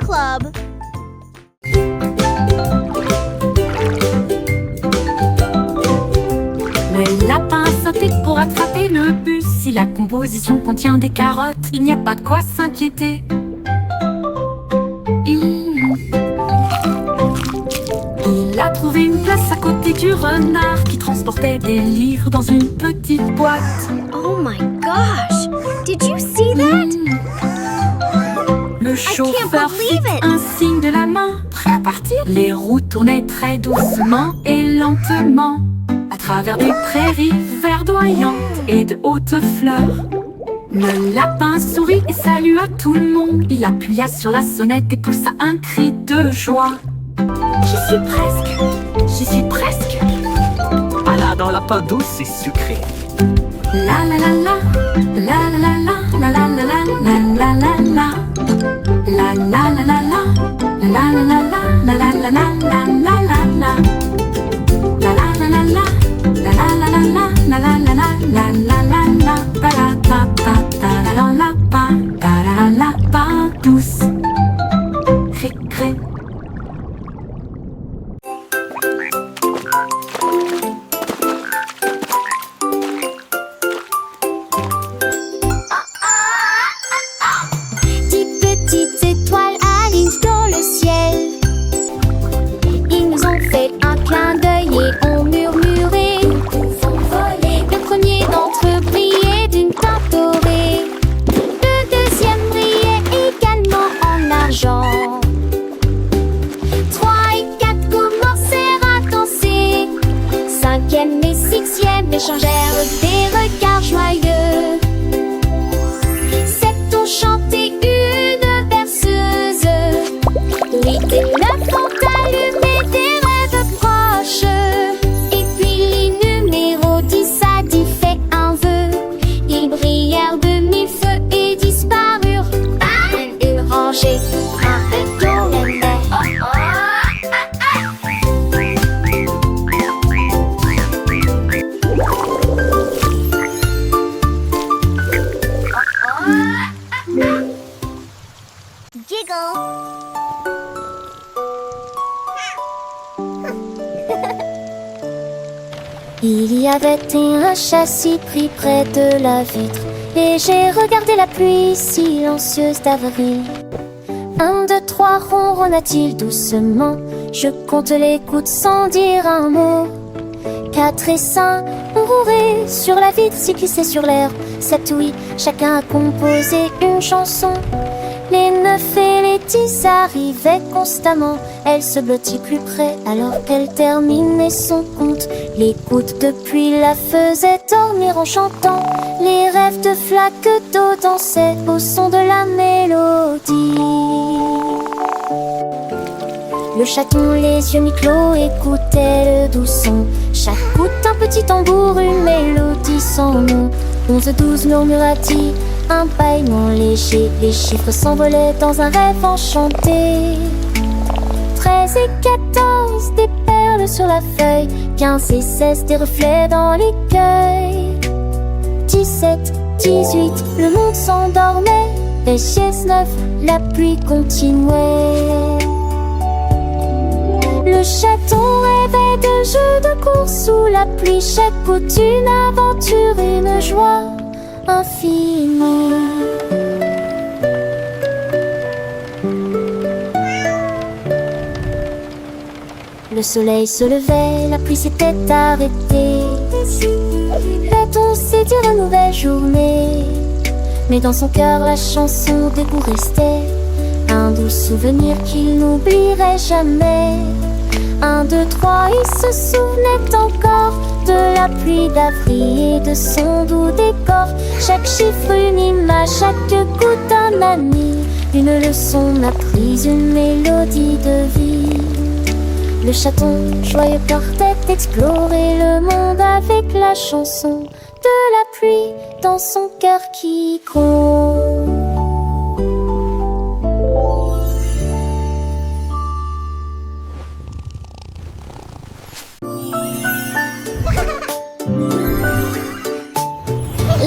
Club. Le lapin a sauté pour attraper le bus. Si la composition contient des carottes, il n'y a pas de quoi s'inquiéter. Il a trouvé une place à côté du renard qui transportait des livres dans une petite boîte. Oh my gosh! Did you see that? Le chauffeur fit un signe de la main, prêt à partir. Les roues tournaient très doucement et lentement à travers des prairies verdoyantes et de hautes fleurs. Le lapin sourit et salua tout le monde. Il appuya sur la sonnette et poussa un cri de joie. J'y suis presque. Balade en lapin douce et sucré. La la la la, la la la la, la la la la, la la la. La la la la la, la la la la, la la la la, la la la la. La la la la la, la la la la, la la la la, la la la la. Ta la ta ta ta la la la pa, ta la la pa douce. Cré. Échangèrent des regards joyeux. Sait-on chanter une berceuse? Louis et neuf ont allumé des rêves proches. Et puis les numéros 10 à 10 fait un vœu. Ils brillèrent de mille feux et disparurent. Une rangée, un peu d'eau, Il y avait un châssis pris près de la vitre et j'ai regardé la pluie silencieuse d'avril. 1, 2, 3, ronronna-t-il doucement. Je compte les gouttes sans dire un mot. 4 et 5, on rourait sur la vitre, 6 glissaient sur l'herbe. 7, oui, chacun a composé une chanson. Les 9 et les 10 arrivaient constamment. Elle se blottit plus près alors qu'elle terminait son conte. Les gouttes de pluie la faisaient dormir en chantant. Les rêves de flaques d'eau dansaient au son de la mélodie. Le chaton, les yeux mi-clos, écoutait le doux son. Chaque goutte un petit tambour, une mélodie sans nom. 11, 12 murmura-t-il, un bâillement léger. Les chiffres s'envolaient dans un rêve enchanté. 13 et 14, des perles sur la feuille. 15 et 16, des reflets dans l'écueil. 17, 18, le monde s'endormait. Et 19, la pluie continuait. Le chaton rêvait de jeux de course sous la pluie. Chaque goutte une aventure, une joie infinie. Le soleil se levait, la pluie s'était arrêtée. Prête-on s'est dit une nouvelle journée. Mais dans son cœur la chanson des goûts restait. Un doux souvenir qu'il n'oublierait jamais. 1, 2, 3, il se souvenait encore de la pluie d'avril et de son doux décor. Chaque chiffre une image, chaque goutte un ami. Une leçon apprise, une mélodie de vie. Le chaton joyeux partait explorer le monde avec la chanson de la pluie dans son cœur qui gronde.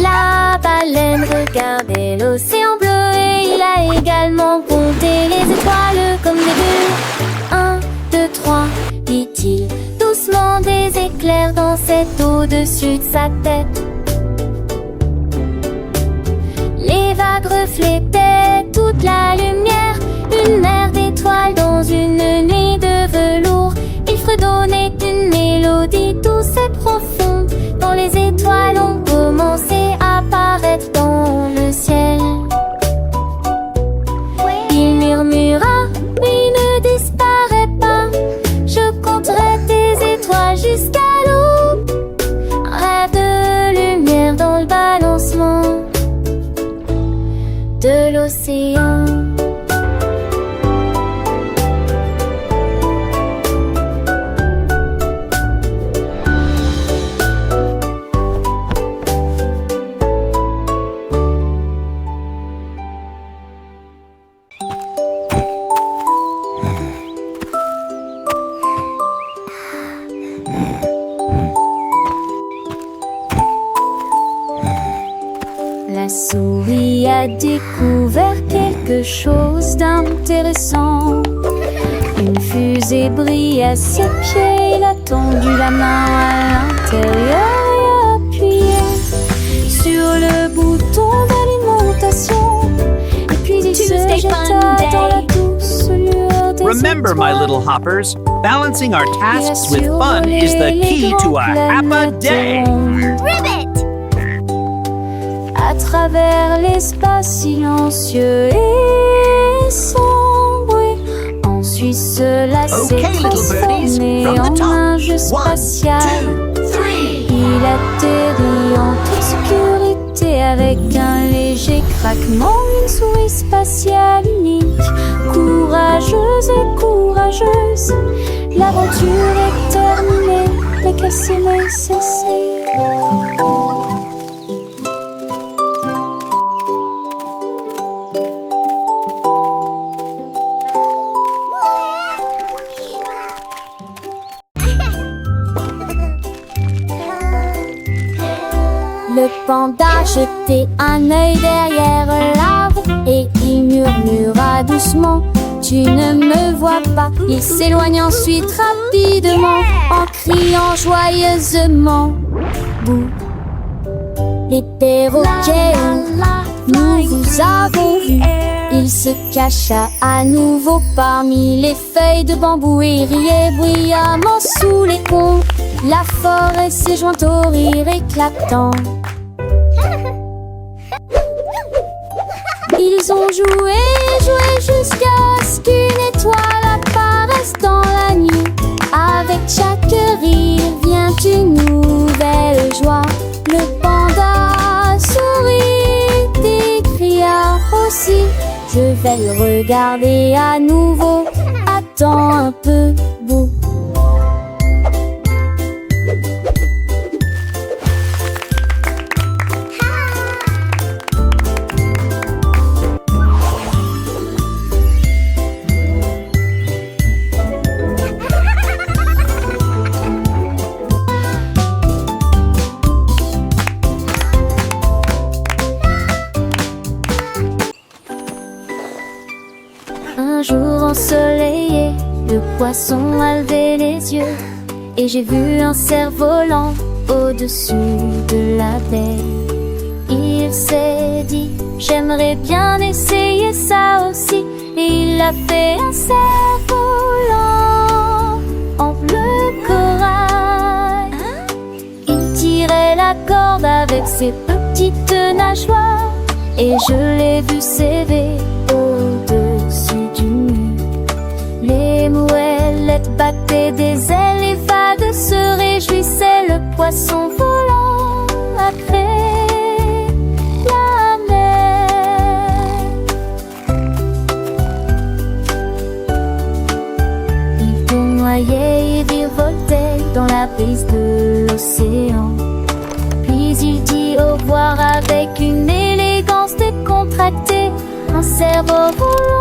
La baleine regardait l'océan bleu et il a également compté les étoiles. clair dans cette eau au-dessus de sa tête. Les vagues reflétaient toute la lumière, une mer d'étoiles dans une nuit de velours. Il fredonnait une mélodie douce et profonde, dont les étoiles ont commencé à apparaître dans le ciel. Il murmura, oui, ne disparais pas, je compterai tes étoiles jusqu'à l'aube. Rêve de lumière dans le balancement de l'océan. La souris a découvert quelque chose d'intéressant. Une fusée brille à ses pieds. Il a tendu la main à l'intérieur et a appuyé sur le bouton d'alimentation. Et puis il se jeta dans la douce lueur des Remember, my étoiles. little hoppers, balancing our tasks with fun is the key to a happy day. Ribbit! À travers l'espace silencieux et sans bruit, en Suisse, cela s'est Okay, little birdies, transformé from the en top. un jeu 1, spatial. 2, 3. Il atterrit en toute sécurité avec un léger craquement, une souris spatiale unique, courageuse et courageuse. L'aventure est terminée, les casser cessé. Le panda jetait un œil derrière l'arbre et il murmura doucement, tu ne me vois pas. Il s'éloigne ensuite rapidement en criant joyeusement, bouh. Les perroquets, nous vous avons vu. Il se cacha à nouveau parmi les feuilles de bambou et riait bruyamment sous les ponts. La forêt s'est jointe au rire éclatant. Ils ont joué, joué jusqu'à ce qu'une étoile apparaisse dans la nuit. Avec chaque rire vient une nouvelle joie. Le panda sourit et cria aussi, je vais le regarder à nouveau. Attends un peu, bouh. Un jour ensoleillé, le poisson a levé les yeux et j'ai vu un cerf-volant au-dessus de la baie. Il s'est dit, j'aimerais bien essayer ça aussi. Et il a fait un cerf-volant en bleu corail. Il tirait la corde avec ses petites nageoires et je l'ai vu s'élever au-dessus du mur. Les moëllettes battaient des ailes, les vagues se réjouissaient. Le poisson volant après la mer. Il tournoyait et virevoltait dans la brise de l'océan. Puis il dit au revoir avec une élégance décontractée. Un cerf-volant